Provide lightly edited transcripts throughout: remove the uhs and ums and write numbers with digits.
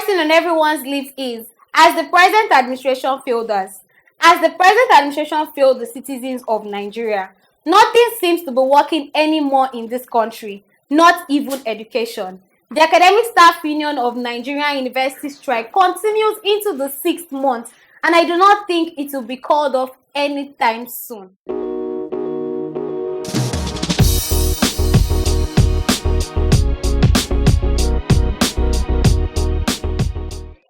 question on everyone's lips is, has the present administration failed us? Has the present administration failed the citizens of Nigeria? Nothing seems to be working anymore in this country, not even education. The Academic Staff Union of Nigerian University strike continues into the 6th month, and I do not think it will be called off anytime soon.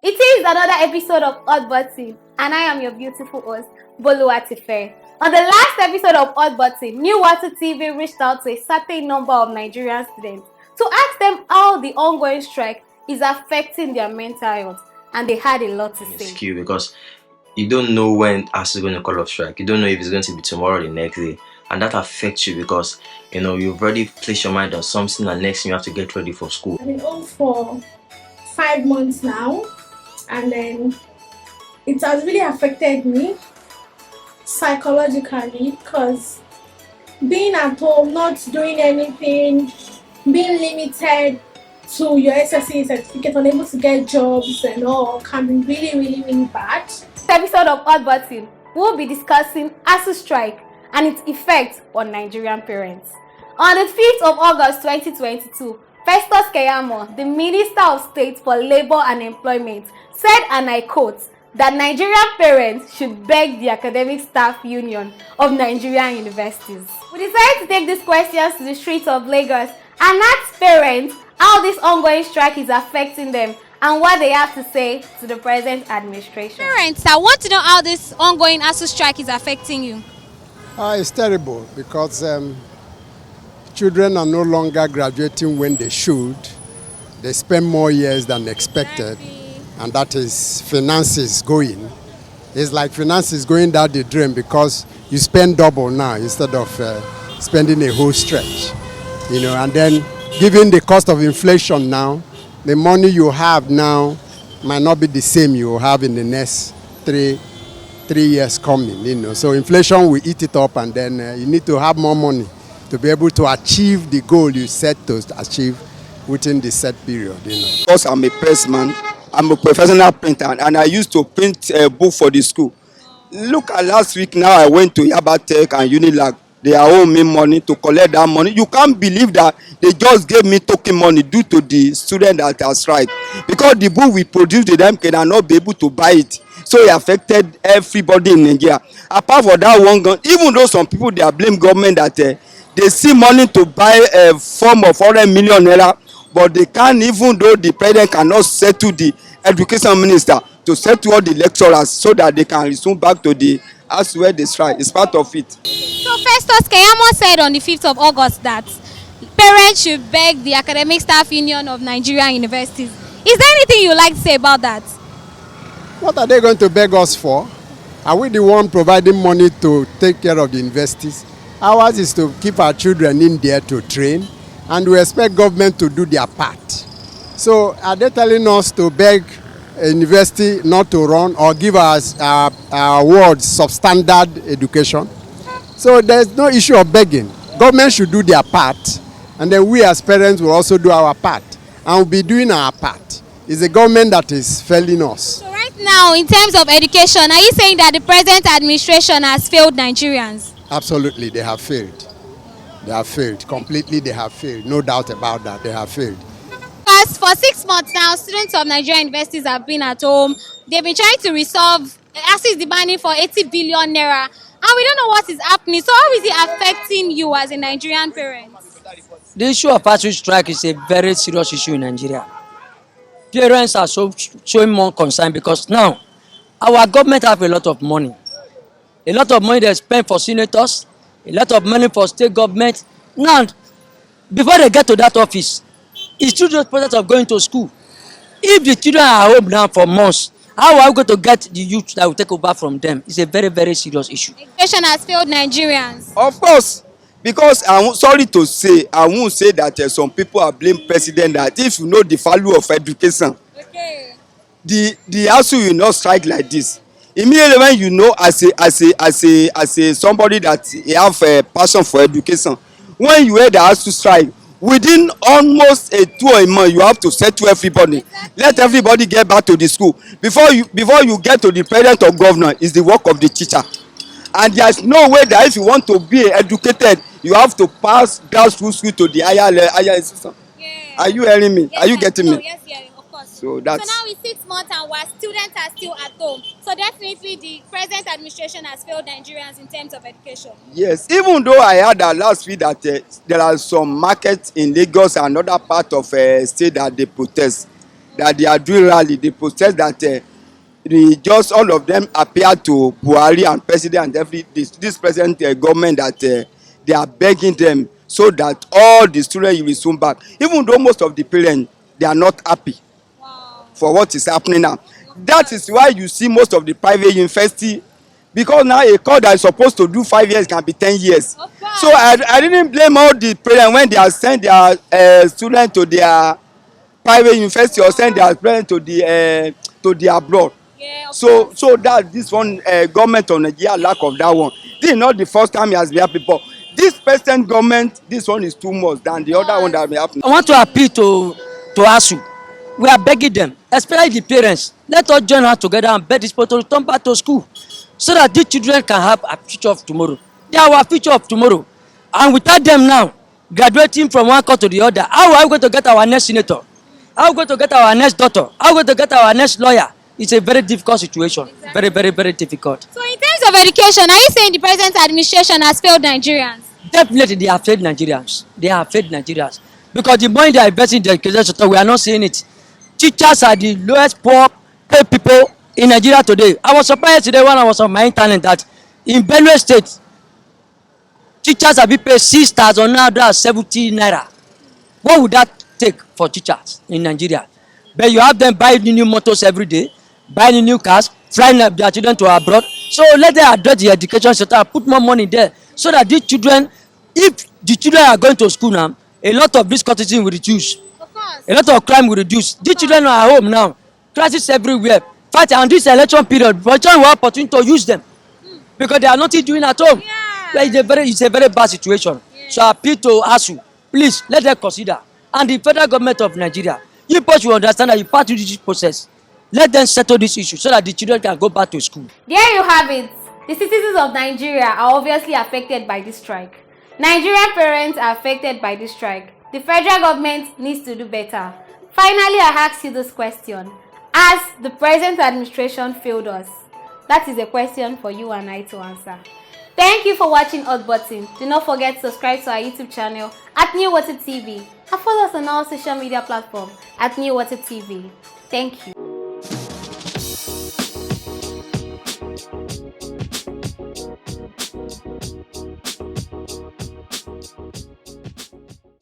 It is another episode of Hot Button, and I am your beautiful host, Boluwatife. On the last episode of Hot Button, New Water TV reached out to a certain number of Nigerian students to ask them how the ongoing strike is affecting their mental health, and they had a lot to say. It's cute because you don't know when ASUU is going to call off strike. You don't know if it's going to be tomorrow or the next day, and that affects you because you've already placed your mind on something, and next thing you have to get ready for school. I've been home for 5 months now, and then it has really affected me psychologically because being at home, not doing anything, being limited to your SSC certificate, unable to get jobs and all can be really bad. This episode of Hot Button, we'll be discussing ASUU strike and its effect on Nigerian parents. On the 5th of August 2022, Festus Keyamo, the Minister of State for Labour and Employment, said, and I quote, that Nigerian parents should beg the Academic Staff Union of Nigerian Universities. We decided to take these questions to the streets of Lagos and ask parents how this ongoing strike is affecting them and what they have to say to the present administration. Parents, I want to know how this ongoing ASUU strike is affecting you. It's terrible because children are no longer graduating when they should. They spend more years than expected, and that is finances going. It's like finances going down the drain because you spend double now instead of spending a whole stretch. And then given the cost of inflation now, the money you have now might not be the same you will have in the next three years coming. So inflation will eat it up, and then you need to have more money to be able to achieve the goal you set to achieve within the set period. Because I'm a pressman, I'm a professional printer, and I used to print a book for the school. Look at last week now, I went to Yaba Tech and Unilag. They are owing me money to collect that money. You can't believe that they just gave me token money due to the student that has strike. Because the book we produced to them cannot be able to buy it. So it affected everybody in Nigeria. Apart from that one gun, even though some people they blame government that they see money to buy a form of 400 million naira, but they can't, even though the president cannot settle the education minister to settle all the lecturers so that they can resume back to the as where they strike. It's part of it. So Festus Keyamo said on the 5th of August that parents should beg the Academic Staff Union of Nigerian Universities. Is there anything you would like to say about that? What are they going to beg us for? Are we the one providing money to take care of the universities? Ours is to keep our children in there to train, and we expect government to do their part. So are they telling us to beg a university not to run or give us our wards substandard education? So there's no issue of begging. Government should do their part, and then we as parents will also do our part, and we'll be doing our part. It's the government that is failing us. So right now, in terms of education, are you saying that the present administration has failed Nigerians? Absolutely, they have failed. They have failed. Completely, they have failed. No doubt about that, they have failed. Because for 6 months now, students of Nigerian universities have been at home. They've been trying to resolve ASUU is demanding for 80 billion naira, and we don't know what is happening. So how is it affecting you as a Nigerian parent? The issue of ASUU strike is a very serious issue in Nigeria. Parents are showing more concern because now our government have a lot of money. A lot of money they spend for senators, a lot of money for state government. Now, before they get to that office, it's still the process of going to school. If the children are home now for months, how are we going to get the youth that will take over from them? It's a very serious issue. Education has failed Nigerians. Of course, because sorry to say, I won't say that some people are blaming president that if you know the value of education, Okay. the ASUU will not strike like this. Immediately when you know as a somebody that have a passion for education, when you hear the ASUU strike, within almost a 2 a month you have to settle everybody. Exactly. Let everybody get back to the school before you get to the president or governor. Is the work of the teacher, and there is no way that if you want to be educated you have to pass grassroots school to the higher institution. Yeah. Are you hearing me? Yes, Are you sir. getting No, me? yes, yeah, of course. So that's now it's 6 months and our students are still at home. So definitely the present administration has failed Nigerians in terms of education. yes. Even though I heard that last week that there are some markets in Lagos and other part of state that they protest, that they are doing rally. They protest that the just all of them appear to Buhari and president and this present government that they are begging them so that all the students will resume back. Even though most of the parents they are not happy Wow. for what is happening now. That is why you see most of the private university, because now a course that is supposed to do 5 years can be 10 years. Of course. So I didn't blame all the parents when they are send their students to their private university or send their parents to the abroad. Yeah, of So course. that this one government of Nigeria lack of that one. This is not the first time it has been happening before. This present government, this one is too much than the other one that has been happening. I want to appeal to ASUU. We are begging them, especially the parents. Let us join hands together and beg these people to return back to school so that these children can have a future of tomorrow. They are our future of tomorrow. And without them now, graduating from one course to the other, how are we going to get our next senator? How are we going to get our next doctor? How are we going to get our next lawyer? It's a very difficult situation. Exactly. Very, very, very difficult. So in terms of education, are you saying the present administration has failed Nigerians? Definitely, they have failed Nigerians. They have failed Nigerians. Because the money they are investing in the education sector, we are not seeing it. Teachers are the lowest poor paid people in Nigeria today. I was surprised today when I was on my internet that in Benue State, teachers are being paid 6,970 naira. What would that take for teachers in Nigeria? But you have them buying new motors every day, buying new cars, flying their children to abroad. So let them address the education sector, put more money there, so that these children, if the children are going to school now, a lot of this courtesy will reduce. Of course. A lot of crime will reduce. These children are at home now, classes everywhere. In fact, on this election period, we will have opportunity to use them because they are nothing doing at home. Yeah. But it's a very bad situation. Yeah. So I appeal to ASUU, please let them consider. And the federal government of Nigeria, you people should understand that you part through this process. Let them settle this issue so that the children can go back to school. There you have it. The citizens of Nigeria are obviously affected by this strike. Nigerian parents are affected by this strike. The federal government needs to do better. Finally, I ask you this question. Has the present administration failed us? That is a question for you and I to answer. Thank you for watching Hot Button. Do not forget to subscribe to our YouTube channel at New Water TV and follow us on all social media platforms at New Water TV. Thank you.